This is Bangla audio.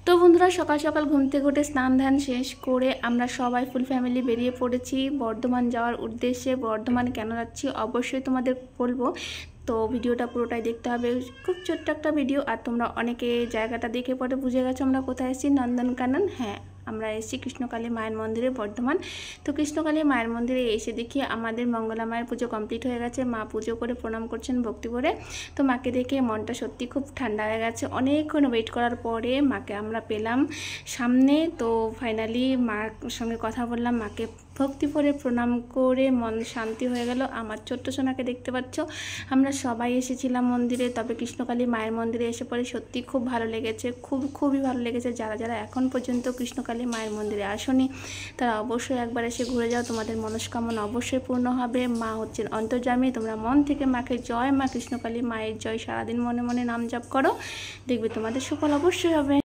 তো বন্ধুরা সকাল সকাল ঘুম থেকে উঠে স্নান ধ্যান শেষ করে আমরা সবাই ফুল ফ্যামিলি বেরিয়ে পড়েছি বর্ধমান যাওয়ার উদ্দেশ্যে। বর্ধমান কেন যাচ্ছি অবশ্যই তোমাদের বলবো, তো ভিডিওটা পুরোটাই দেখতে হবে। খুব ছোট্ট একটা ভিডিও, আর তোমরা অনেকে জায়গাটা দেখে পরে বুঝে গেছো আমরা কোথায় এসেছি, নন্দনকানন। হ্যাঁ, আমরা এসেছি কৃষ্ণকালী মায়ের মন্দিরে বর্ধমান। তো কৃষ্ণকালী মায়ের মন্দিরে এসে দেখি আমাদের মঙ্গলা মায়ের পুজো কমপ্লিট হয়ে গেছে। মা পুজো করে প্রণাম করছেন ভক্তি করে। তো মাকে দেখে মনটা সত্যি খুব ঠান্ডা হয়ে গেছে। অনেকক্ষণ ওয়েট করার পরে মাকে আমরা পেলাম সামনে। তো ফাইনালি মার সঙ্গে কথা বললাম, মাকে ভক্তি করে প্রণাম করে মন শান্তি হয়ে গেল। আমার ছোট্ট সোনাকে দেখতে পাচ্ছ। আমরা সবাই এসেছিলাম মন্দিরে, তবে কৃষ্ণকালী মায়ের মন্দিরে এসে পরে সত্যি খুব ভালো লেগেছে, খুবই ভালো লেগেছে। যারা যারা এখন পর্যন্ত কৃষ্ণকালী মায়ের মন্দিরে আসনি তারা অবশ্যই একবার এসে ঘুরে যাও, তোমাদের মনস্কামনা অবশ্যই পূর্ণ হবে। মা হচ্ছেন অন্তর্যামী। তোমরা মন থেকে মাকে জয় মা কৃষ্ণকালী মায়ের জয় সারাদিন মনে মনে নাম জপ করো, দেখবে তোমাদের সুফল অবশ্যই হবে।